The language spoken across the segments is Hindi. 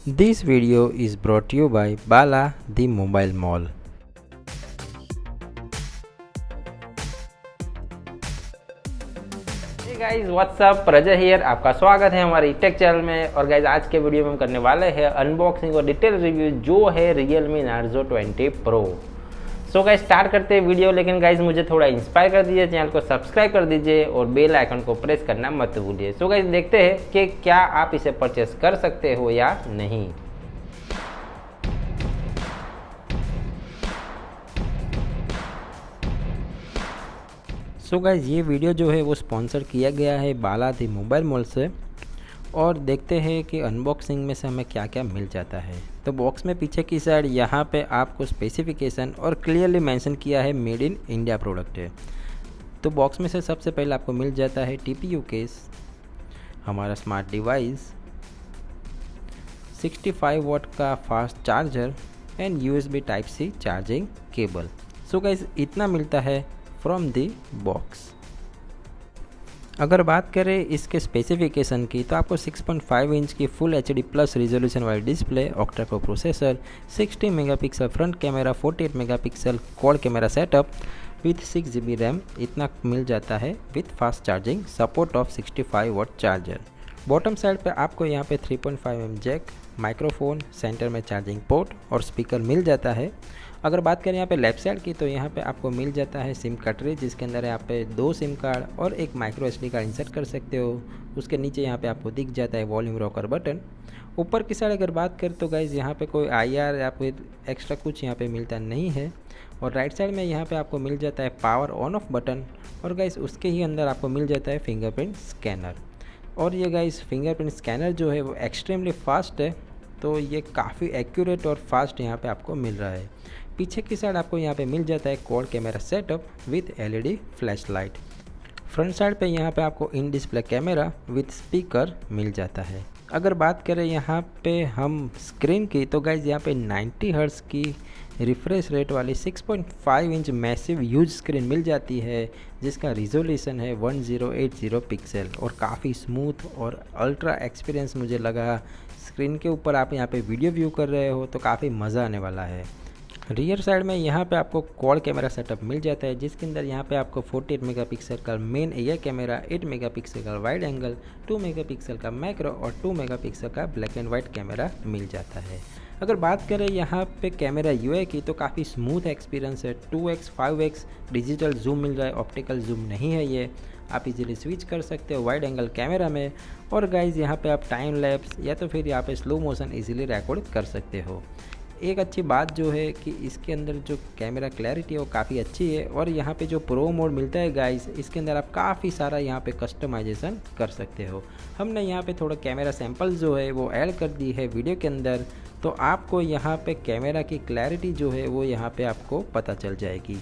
This video is brought to you by Bala the Mobile Mall. Hey guys, what's up? प्रजा हियर। आपका स्वागत है हमारे टेक चैनल में। और गाइज आज के वीडियो में हम करने वाले हैं अनबॉक्सिंग और डिटेल रिव्यू जो है Realme Narzo 20 Pro। So guys start करते हैं वीडियो, लेकिन गाइज मुझे थोड़ा इंस्पायर कर दीजिए, चैनल को सब्सक्राइब कर दीजिए और बेल आइकन को प्रेस करना मत भूलिए। सो गाइज देखते हैं कि क्या आप इसे परचेस कर सकते हो या नहीं। सो गाइज ये वीडियो जो है वो स्पॉन्सर किया गया है बाला दी मोबाइल मॉल से। और देखते हैं कि अनबॉक्सिंग में से हमें क्या क्या मिल जाता है। तो बॉक्स में पीछे की साइड यहाँ पे आपको स्पेसिफिकेशन और क्लियरली मेंशन किया है मेड इन इंडिया प्रोडक्ट है। तो बॉक्स में से सबसे पहले आपको मिल जाता है टीपीयू केस, हमारा स्मार्ट डिवाइस, 65 वाट का fast charger and USB type C charging cable. So guys इतना मिलता है फ्रॉम दी बॉक्स। अगर बात करें इसके स्पेसिफिकेशन की तो आपको 6.5 इंच की फुल एचडी प्लस रिजोल्यूशन वाली display, octa core processor, 60 megapixel front camera, 48 megapixel quad camera setup with 6 GB RAM, इतना मिल जाता है with fast charging, support of 65 watt charger. Bottom side पे आपको यहाँ पे 3.5 mm जैक, माइक्रोफोन, सेंटर में चार्जिंग पोर्ट और स्पीकर मिल जाता है। अगर बात करें यहाँ पे लेफ्ट साइड की तो यहाँ पे आपको मिल जाता है सिम कटरी, जिसके अंदर यहाँ पे 2 सिम कार्ड और एक माइक्रो SD कार्ड इंसर्ट कर सकते हो। उसके नीचे यहाँ पे आपको दिख जाता है वॉल्यूम रॉकर बटन। ऊपर की साइड अगर बात करें तो गाइज़ यहाँ पे कोई IR या फिर एक्स्ट्रा कुछ यहाँ पे मिलता नहीं है। और राइट साइड में यहाँ पे आपको मिल जाता है पावर ऑन ऑफ बटन। और गाइज़ उसके ही अंदर आपको मिल जाता है फिंगरप्रिंट स्कैनर। और ये गाइज़ फिंगरप्रिंट स्कैनर जो है वो एक्सट्रीमली फास्ट है, तो ये काफ़ी एक्यूरेट और फास्ट यहाँ पे आपको मिल रहा है। पीछे की साइड आपको यहाँ पे मिल जाता है quad camera setup with LED flash light. Front side पे यहाँ पे आपको in display camera with speaker मिल जाता है। अगर बात करें यहाँ पे हम स्क्रीन की तो गाइज यहाँ पे 90 हर्ट्ज की रिफ्रेश रेट वाली 6.5 इंच मैसिव यूज स्क्रीन मिल जाती है, जिसका रिजोल्यूशन है 1080 पिक्सल और काफ़ी स्मूथ और अल्ट्रा एक्सपीरियंस मुझे लगा। स्क्रीन के ऊपर आप यहाँ पे वीडियो व्यू कर रहे हो तो काफ़ी मज़ा आने वाला है। रियर साइड में यहाँ पे आपको क्वाड कैमरा सेटअप मिल जाता है, जिसके अंदर यहाँ पे आपको 48 मेगापिक्सल का मेन एयर कैमरा, 8 मेगापिक्सल का वाइड एंगल, 2 मेगापिक्सल का मैक्रो और 2 मेगापिक्सल का ब्लैक एंड वाइट कैमरा मिल जाता है। अगर बात करें यहाँ पे कैमरा यूआई की तो काफ़ी स्मूथ एक्सपीरियंस है। 2x 5x डिजिटल जूम मिल रहा है, ऑप्टिकल जूम नहीं है ये। आप इजीली स्विच कर सकते हो वाइड एंगल कैमरा में। और गाइज यहाँ पे आप टाइम लैप्स या तो फिर यहाँ पे स्लो मोशन इजीली रिकॉर्ड कर सकते हो। एक अच्छी बात जो है कि इसके अंदर जो कैमरा क्लैरिटी है वो काफ़ी अच्छी है। और यहाँ पे जो प्रो मोड मिलता है गाइस, इसके अंदर आप काफ़ी सारा यहाँ पे कस्टमाइजेशन कर सकते हो। हमने यहाँ पे थोड़ा कैमरा सैंपल जो है वो ऐड कर दी है वीडियो के अंदर, तो आपको यहाँ पे कैमरा की क्लैरिटी जो है वो यहाँ पे आपको पता चल जाएगी।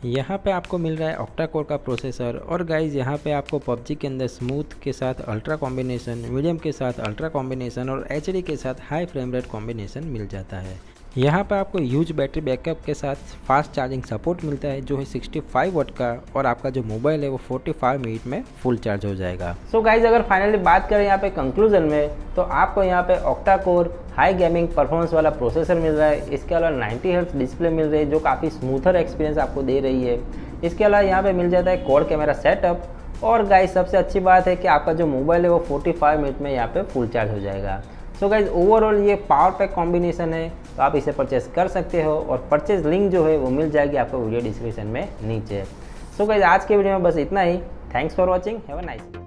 यहाँ पे आपको मिल रहा है ऑक्टा कोर का प्रोसेसर। और गाइज यहाँ पे आपको PUBG के अंदर स्मूथ के साथ अल्ट्रा कॉम्बिनेशन, मीडियम के साथ अल्ट्रा कॉम्बिनेशन और HD के साथ हाई फ्रेम रेट कॉम्बिनेशन मिल जाता है। यहाँ पे आपको ह्यूज बैटरी बैकअप के साथ फास्ट चार्जिंग सपोर्ट मिलता है जो है 65 वाट का, और आपका जो मोबाइल है वो 45 मिनट में फुल चार्ज हो जाएगा। सो गाइज अगर फाइनली बात करें यहाँ पे कंक्लूजन में, तो आपको यहाँ पे octa core high gaming performance वाला प्रोसेसर मिल रहा है। इसके अलावा 90 हर्ट्ज डिस्प्ले मिल रही है जो काफ़ी स्मूथर एक्सपीरियंस आपको दे रही है। इसके अलावा यहाँ पे मिल जाता है क्वाड कैमरा सेटअप। और गाइज सबसे अच्छी बात है कि आपका जो मोबाइल है वो 45 मिनट में यहाँ पे फुल चार्ज हो जाएगा। सो गाइज ओवरऑल ये पावर पैक कॉम्बिनेशन है, तो आप इसे परचेस कर सकते हो। और परचेज लिंक जो है वो मिल जाएगी आपको वीडियो डिस्क्रिप्शन में नीचे। सो गाइज आज के वीडियो में बस इतना ही। Thanks for watching, have a nice day.